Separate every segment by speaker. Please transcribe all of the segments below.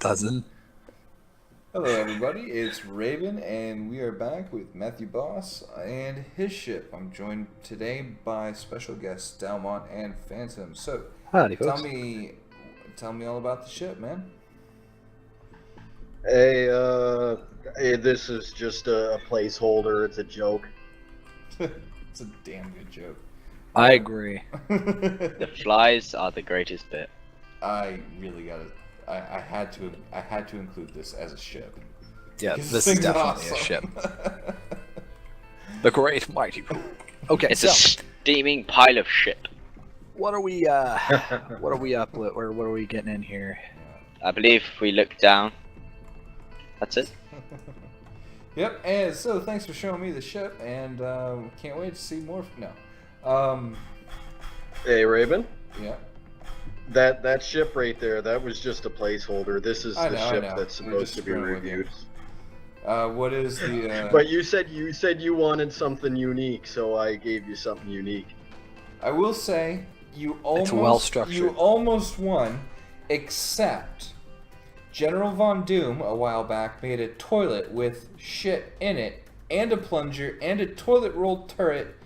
Speaker 1: doesn't.
Speaker 2: Hello, everybody. It's Raven, and we are back with MatthewBoss and his ship. I'm joined today by special guests Dalmont and Phantom. So,
Speaker 1: Howdy,
Speaker 2: tell
Speaker 1: folks.
Speaker 2: me, tell me all about the ship, man.
Speaker 3: Hey, this is just a placeholder. It's a joke.
Speaker 2: It's a damn good joke.
Speaker 1: I agree.
Speaker 4: The flies are the greatest bit.
Speaker 2: I really gotta. I had to include this as a ship.
Speaker 1: Yeah,
Speaker 2: This
Speaker 1: this is
Speaker 2: thing's
Speaker 1: definitely a
Speaker 2: awesome.
Speaker 1: ship. The Great Mighty Pool. Okay,
Speaker 4: It's
Speaker 1: so
Speaker 4: a steaming pile of shit.
Speaker 1: what are we up with, or what are we getting in here?
Speaker 4: I believe if we look down. That's it.
Speaker 2: Yep. And so, thanks for showing me the ship, and can't wait to see more.
Speaker 3: Hey, Raven.
Speaker 2: Yeah.
Speaker 3: That ship right there, that was just a placeholder. This is
Speaker 2: I
Speaker 3: the
Speaker 2: know, I
Speaker 3: ship
Speaker 2: know.
Speaker 3: that's
Speaker 2: We're
Speaker 3: supposed
Speaker 2: just
Speaker 3: to be
Speaker 2: screwing with you.
Speaker 3: reviewed.
Speaker 2: What is the?
Speaker 3: But you said you wanted something unique, so I gave you something unique.
Speaker 2: I will say you almost
Speaker 1: well-structured.
Speaker 2: you almost won, except General Von Doom a while back made a toilet with shit in it, and a plunger, and a toilet roll turret,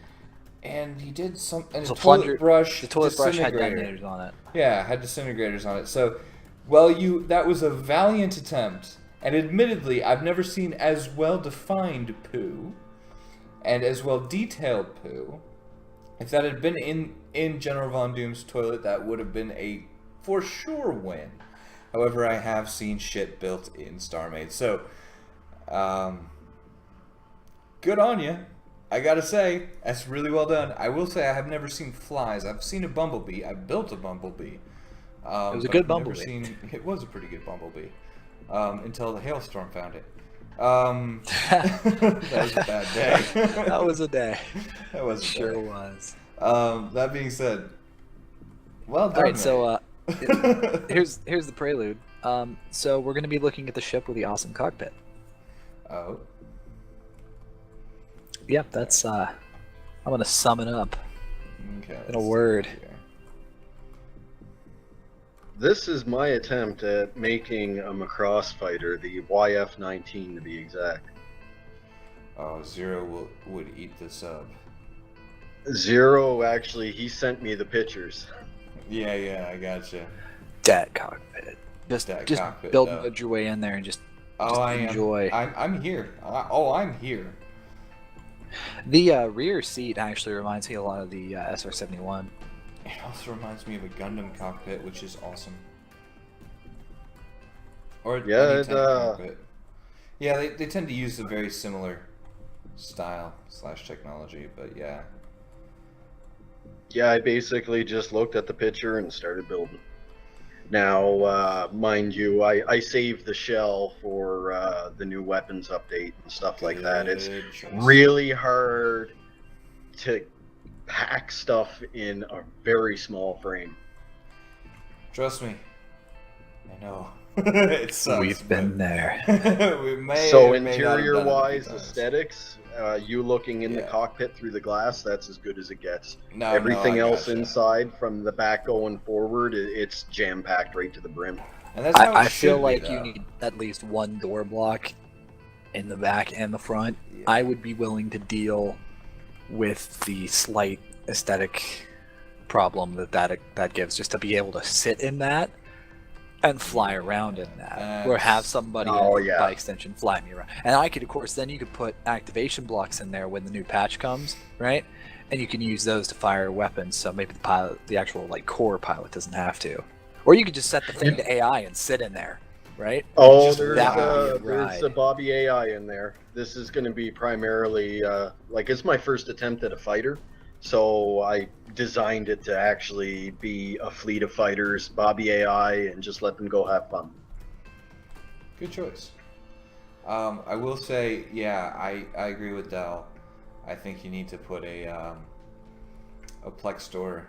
Speaker 2: and he did some and
Speaker 1: So
Speaker 2: a toilet
Speaker 1: plunger-
Speaker 2: brush.
Speaker 1: The toilet brush had
Speaker 2: disintegrator.
Speaker 1: detonators on it.
Speaker 2: Yeah, had disintegrators on it. So, that was a valiant attempt. And admittedly, I've never seen as well-defined poo and as well-detailed poo. If that had been in General Von Doom's toilet, that would have been a for sure win. However, I have seen shit built in StarMade. So, good on you. I gotta say, that's really well done. I will say I have never seen flies. I've seen a bumblebee. I built a bumblebee.
Speaker 1: It was a
Speaker 2: but
Speaker 1: good
Speaker 2: I've never
Speaker 1: bumblebee.
Speaker 2: It was a pretty good bumblebee. Until the hailstorm found it. That was a bad day.
Speaker 1: That was a day.
Speaker 2: That was a
Speaker 1: Sure
Speaker 2: day.
Speaker 1: was.
Speaker 2: That being said, well done.
Speaker 1: All right, so
Speaker 2: mate.
Speaker 1: here's the prelude. So we're going to be looking at the ship with the awesome cockpit.
Speaker 2: Oh.
Speaker 1: Yep, that's I'm going to sum it up
Speaker 2: Okay.
Speaker 1: in a
Speaker 2: let's see
Speaker 1: word.
Speaker 2: here.
Speaker 3: This is my attempt at making a Macross fighter, the YF-19 to be exact.
Speaker 2: Oh, Zero would eat this up.
Speaker 3: Zero, actually, he sent me the pictures.
Speaker 2: Yeah, I gotcha.
Speaker 1: That cockpit. Just
Speaker 2: That
Speaker 1: just
Speaker 2: cockpit,
Speaker 1: build
Speaker 2: though.
Speaker 1: your way in there and just
Speaker 2: I
Speaker 1: enjoy.
Speaker 2: I'm here. I'm here.
Speaker 1: The rear seat actually reminds me a lot of the SR-71.
Speaker 2: It also reminds me of a Gundam cockpit, which is awesome. Or
Speaker 3: Yeah,
Speaker 2: any
Speaker 3: it,
Speaker 2: type of cockpit. Yeah, they tend to use a very similar style / technology, but yeah.
Speaker 3: Yeah, I basically just looked at the picture and started building. Now, mind you, I saved the shell for the new weapons update and stuff like that. It's
Speaker 2: Good choice.
Speaker 3: really hard to pack stuff in a very small frame.
Speaker 2: Trust me. I know. It sucks.
Speaker 1: We've been there.
Speaker 2: We may
Speaker 3: So
Speaker 2: or may not have done it a few
Speaker 3: interior-wise,
Speaker 2: times.
Speaker 3: aesthetics, you looking in the
Speaker 2: Yeah.
Speaker 3: cockpit through the glass, that's as good as it gets.
Speaker 2: No,
Speaker 3: Everything
Speaker 2: no, I
Speaker 3: else
Speaker 2: gotcha.
Speaker 3: inside, from the back going forward, it's jam-packed right to the brim.
Speaker 2: And that's how it
Speaker 1: I feel
Speaker 2: should be,
Speaker 1: like
Speaker 2: though.
Speaker 1: you need at least one door block in the back and the front.
Speaker 2: Yeah.
Speaker 1: I would be willing to deal with the slight aesthetic problem that gives, just to be able to sit in that and fly around in that, or have somebody
Speaker 3: Oh,
Speaker 1: in,
Speaker 3: yeah.
Speaker 1: by extension fly me around. And I could, of course, then you could put activation blocks in there when the new patch comes, right? And you can use those to fire weapons. So maybe the pilot, the actual like core pilot, doesn't have to. Or you could just set the thing to AI and sit in there, right?
Speaker 3: Oh,
Speaker 2: Just
Speaker 3: there's
Speaker 1: that would be a
Speaker 3: there's a
Speaker 1: ride.
Speaker 3: Bobby AI in there. This is going to be primarily like it's my first attempt at a fighter, so I designed it to actually be a fleet of fighters, Bobby AI, and just let them go have fun.
Speaker 2: Good choice. I will say, yeah, I agree with Dell. I think you need to put a Plex door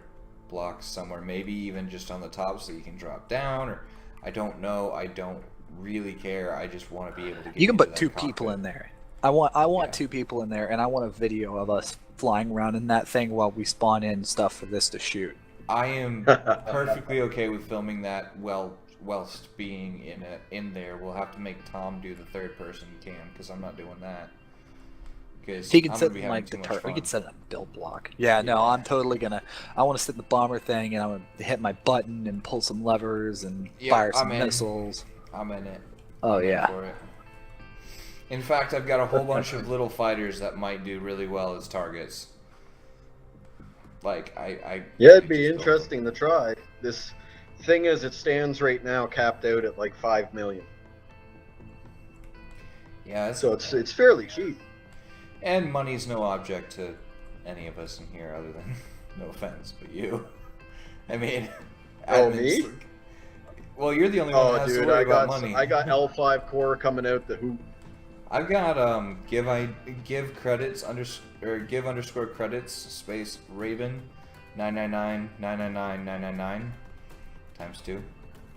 Speaker 2: block somewhere, maybe even just on the top so you can drop down, or I don't know. I don't really care. I just want to be able to get
Speaker 1: You can
Speaker 2: into
Speaker 1: put
Speaker 2: that
Speaker 1: two
Speaker 2: cockpit.
Speaker 1: people in there. I want
Speaker 2: Yeah.
Speaker 1: 2 people in there, and I want a video of us flying around in that thing while we spawn in stuff for this to shoot.
Speaker 2: I am perfectly okay with filming that. Well, whilst being in there. We'll have to make Tom do the third person cam because I'm not doing that. Because
Speaker 1: He can
Speaker 2: I'm
Speaker 1: set
Speaker 2: gonna be
Speaker 1: like
Speaker 2: having
Speaker 1: the
Speaker 2: too much
Speaker 1: turret. We
Speaker 2: fun.
Speaker 1: can set a build block. Yeah, no, I'm totally gonna. I want to sit in the bomber thing, and I'm gonna hit my button and pull some levers and fire some
Speaker 2: I'm in.
Speaker 1: missiles.
Speaker 2: I'm in it.
Speaker 1: Oh
Speaker 2: I'm in
Speaker 1: yeah.
Speaker 2: for it. In fact, I've got a whole bunch of little fighters that might do really well as targets. Like
Speaker 3: Yeah, it'd
Speaker 2: could
Speaker 3: be
Speaker 2: just build them.
Speaker 3: interesting to try. This thing as it stands right now, capped out at like 5 million.
Speaker 2: Yeah, that's
Speaker 3: So it's fairly cheap.
Speaker 2: and money's no object to any of us in here, other than no offense, but you. I mean,
Speaker 3: Oh,
Speaker 2: admins-
Speaker 3: me?
Speaker 2: Well, you're the only one
Speaker 3: Oh,
Speaker 2: that has
Speaker 3: dude,
Speaker 2: to worry
Speaker 3: I
Speaker 2: about
Speaker 3: got
Speaker 2: money.
Speaker 3: I got L5 core coming out the hoop.
Speaker 2: I've got give credits give underscore credits space Raven 999 times 2.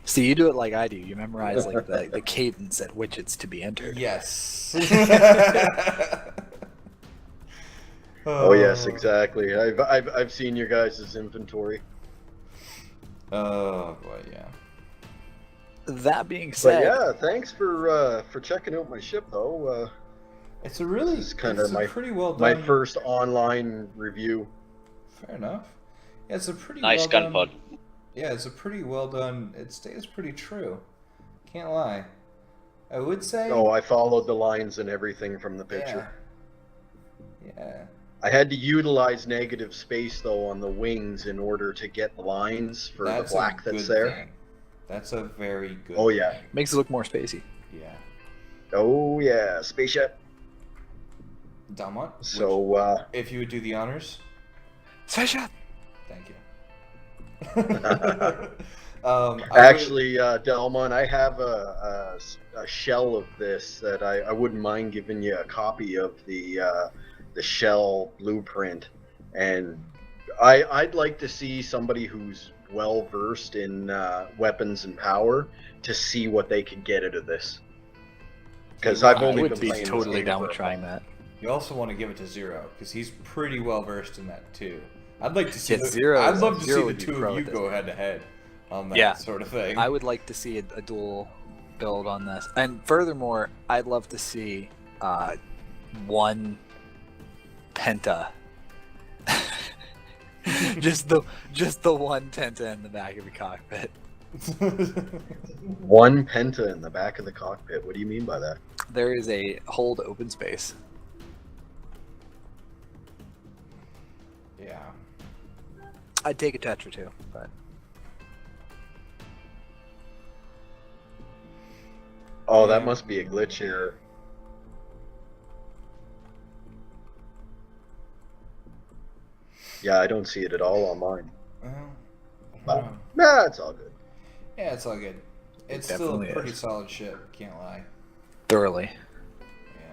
Speaker 1: See, you do it like I do. You memorize like the cadence at which it's to be entered.
Speaker 2: Yes.
Speaker 3: Oh yes, exactly. I've seen your guys' inventory.
Speaker 2: Oh boy, yeah.
Speaker 1: That being
Speaker 3: But
Speaker 1: said,
Speaker 3: yeah, thanks for checking out my ship though.
Speaker 2: It's a really
Speaker 3: This is kinda my-
Speaker 2: pretty well done.
Speaker 3: My first online review.
Speaker 2: Fair enough. Yeah, it's a pretty
Speaker 4: Nice
Speaker 2: well
Speaker 4: gun
Speaker 2: done.
Speaker 4: pod.
Speaker 2: Yeah, it's a pretty well done. It stays pretty true. Can't lie. I would say.
Speaker 3: Oh, I followed the lines and everything from the picture.
Speaker 2: Yeah.
Speaker 3: I had to utilize negative space though on the wings in order to get the lines for
Speaker 2: That's
Speaker 3: the black
Speaker 2: a good
Speaker 3: that's there.
Speaker 2: thing. That's a very good.
Speaker 3: Oh, yeah.
Speaker 2: thing.
Speaker 1: makes it look more spacey.
Speaker 2: Yeah.
Speaker 3: Oh yeah, spaceship.
Speaker 2: Dalmont.
Speaker 3: So
Speaker 2: if you would do the honors,
Speaker 1: Spaceship.
Speaker 2: thank you.
Speaker 3: actually, Delmon, I have a shell of this that I wouldn't mind giving you a copy of the shell blueprint, and I'd like to see somebody who's well versed in weapons and power to see what they can get out of this. Because I've
Speaker 1: I
Speaker 3: only
Speaker 1: would
Speaker 3: been
Speaker 1: be
Speaker 3: playing this
Speaker 1: totally
Speaker 3: game
Speaker 1: down
Speaker 3: for
Speaker 1: with
Speaker 3: a
Speaker 1: trying
Speaker 3: month.
Speaker 1: that.
Speaker 2: You also want to give it to Zero because he's pretty well versed in that too. I'd like to see.
Speaker 1: Yeah, Zero-
Speaker 2: I'd love to
Speaker 1: Zero
Speaker 2: see
Speaker 1: would
Speaker 2: the
Speaker 1: be
Speaker 2: two
Speaker 1: pro
Speaker 2: of you
Speaker 1: at this.
Speaker 2: go head to head on that
Speaker 1: Yeah.
Speaker 2: sort of thing.
Speaker 1: I would like to see a dual build on this, and furthermore, I'd love to see one penta. just the one penta in the back of the cockpit.
Speaker 3: One penta in the back of the cockpit. What do you mean by that?
Speaker 1: There is a hold open space.
Speaker 2: Yeah.
Speaker 1: I'd take a Tetra too, but
Speaker 3: Oh, that must be a glitch here. Yeah, I don't see it at all on mine.
Speaker 2: Well, I
Speaker 3: But,
Speaker 2: don't know.
Speaker 3: nah, it's all good.
Speaker 2: Yeah, it's all good. It's still a
Speaker 1: definitely
Speaker 2: pretty
Speaker 1: is.
Speaker 2: solid ship. Can't lie.
Speaker 1: thoroughly.
Speaker 2: Yeah.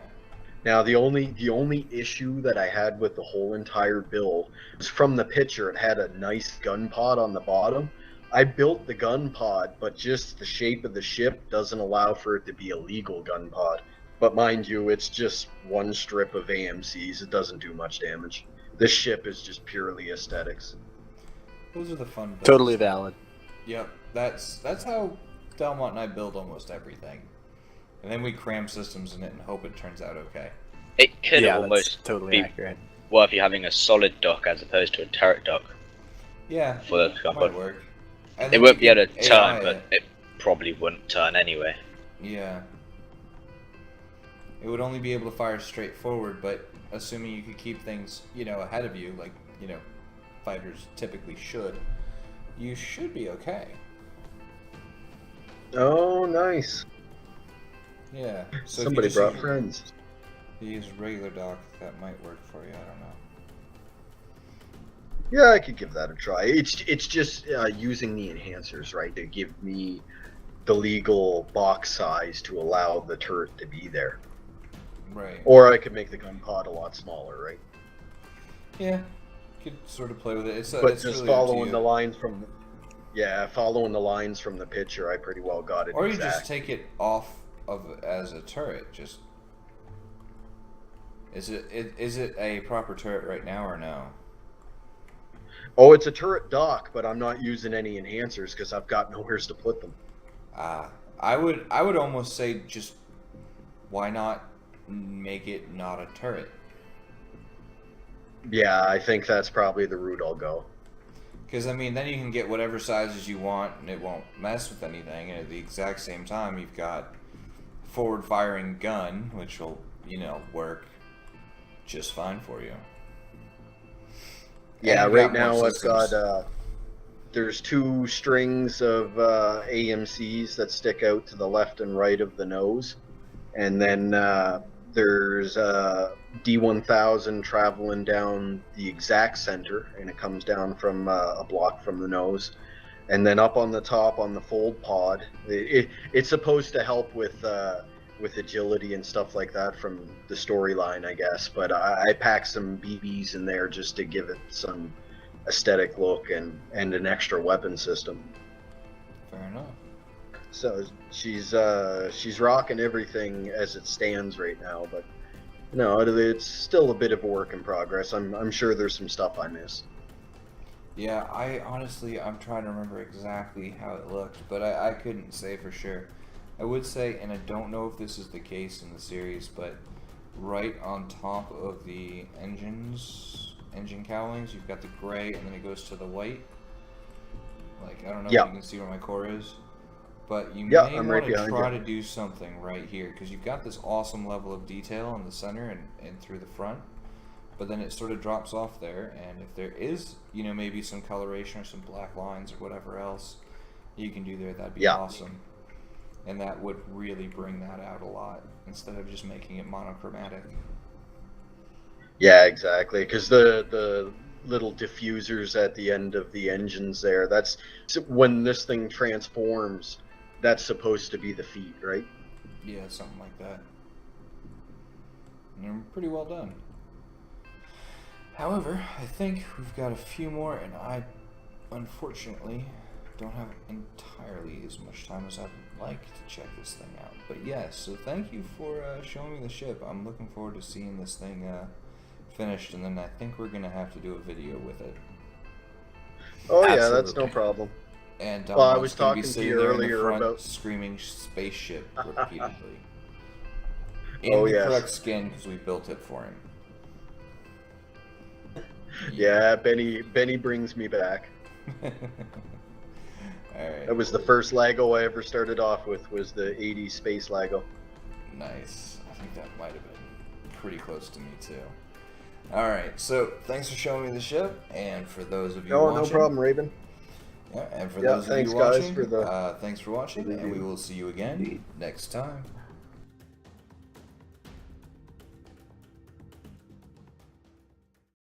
Speaker 3: Now, the only issue that I had with the whole entire build was from the picture. It had a nice gun pod on the bottom. I built the gun pod, but just the shape of the ship doesn't allow for it to be a legal gun pod. But mind you, it's just one strip of AMCs. It doesn't do much damage. This ship is just purely aesthetics.
Speaker 2: Those are the fun builds.
Speaker 1: Totally valid.
Speaker 2: Yep. That's how Delmont and I build almost everything. And then we cram systems in it and hope it turns out okay.
Speaker 4: It could
Speaker 1: Yeah,
Speaker 4: almost
Speaker 1: that's totally
Speaker 4: be
Speaker 1: accurate.
Speaker 4: worth you having a solid dock as opposed to a turret dock
Speaker 2: Yeah.
Speaker 4: for the
Speaker 2: Might
Speaker 4: couple.
Speaker 2: work. And
Speaker 4: It
Speaker 2: then
Speaker 4: won't
Speaker 2: you
Speaker 4: be able
Speaker 2: can
Speaker 4: to turn,
Speaker 2: AI
Speaker 4: but it probably wouldn't turn anyway.
Speaker 2: Yeah. It would only be able to fire straight forward, but assuming you could keep things, ahead of you, like, fighters typically should, you should be okay.
Speaker 3: Oh, nice.
Speaker 2: Yeah. So
Speaker 3: Somebody
Speaker 2: if you
Speaker 3: brought
Speaker 2: just
Speaker 3: friends.
Speaker 2: use regular dock, that might work for you. I don't know.
Speaker 3: Yeah, I could give that a try. It's just using the enhancers, right, to give me the legal box size to allow the turret to be there.
Speaker 2: Right.
Speaker 3: Or I could make the gun pod a lot smaller, right?
Speaker 2: Yeah. You could sort of play with it.
Speaker 3: But
Speaker 2: It's
Speaker 3: just
Speaker 2: really up to
Speaker 3: following
Speaker 2: you.
Speaker 3: the lines from, following the lines from the picture, I pretty well got it.
Speaker 2: Or you
Speaker 3: exact.
Speaker 2: just take it off of as a turret. Just is it a proper turret right now or no?
Speaker 3: Oh, it's a turret dock, but I'm not using any enhancers because I've got nowhere to put them.
Speaker 2: I would almost say just why not make it not a turret?
Speaker 3: Yeah, I think that's probably the route I'll go.
Speaker 2: Because, I mean, then you can get whatever sizes you want and it won't mess with anything. And at the exact same time, you've got forward-firing gun, which will, you know, work just fine for you.
Speaker 3: Yeah,
Speaker 2: And you've
Speaker 3: right
Speaker 2: got more
Speaker 3: now I've
Speaker 2: systems.
Speaker 3: got, there's 2 strings of AMCs that stick out to the left and right of the nose. And then there's D1000 traveling down the exact center, and it comes down from a block from the nose. And then up on the top on the fold pod, it's supposed to help with agility and stuff like that from the storyline, I guess. But I packed some BBs in there just to give it some aesthetic look and an extra weapon system.
Speaker 2: Fair enough.
Speaker 3: So she's rocking everything as it stands right now, but no, it's still a bit of a work in progress. I'm sure there's some stuff I missed.
Speaker 2: Yeah, I'm trying to remember exactly how it looked, but I couldn't say for sure. I would say, and I don't know if this is the case in the series, but right on top of the engine cowlings, you've got the gray, and then it goes to the white. Like, I don't know if you can see where my core is, but you may
Speaker 3: I'm
Speaker 2: want
Speaker 3: right
Speaker 2: to
Speaker 3: behind
Speaker 2: try
Speaker 3: you.
Speaker 2: to do something right here, because you've got this awesome level of detail in the center and through the front, but then it sort of drops off there, and if there is, you know, maybe some coloration or some black lines or whatever else you can do there, that'd be awesome. And that would really bring that out a lot, instead of just making it monochromatic.
Speaker 3: Yeah, exactly. Because the little diffusers at the end of the engines there, that's when this thing transforms. That's supposed to be the feet, right?
Speaker 2: Yeah, something like that. And they're pretty well done. However, I think we've got a few more, and I, unfortunately, don't have entirely as much time as I'd like to check this thing out. But yes, so thank you for showing me the ship. I'm looking forward to seeing this thing finished, and then I think we're going to have to do a video with it.
Speaker 3: Oh yeah, that's no problem.
Speaker 2: And
Speaker 3: well, I was
Speaker 2: gonna be
Speaker 3: talking to
Speaker 2: sitting
Speaker 3: you
Speaker 2: there in the
Speaker 3: earlier
Speaker 2: front
Speaker 3: about
Speaker 2: screaming spaceship repeatedly. In
Speaker 3: Oh,
Speaker 2: the
Speaker 3: yes.
Speaker 2: correct skin, because we built it for him.
Speaker 3: Yeah, Benny brings me back.
Speaker 2: Alright.
Speaker 3: That was the first Lego I ever started off with, was the 80s space Lego.
Speaker 2: Nice. I think that might have been pretty close to me too. Alright, so thanks for showing me the ship, and for those of you watching...
Speaker 3: No problem, Raven.
Speaker 2: Yeah, and for those of you
Speaker 3: guys,
Speaker 2: watching, thanks for watching, and we will see you again next time.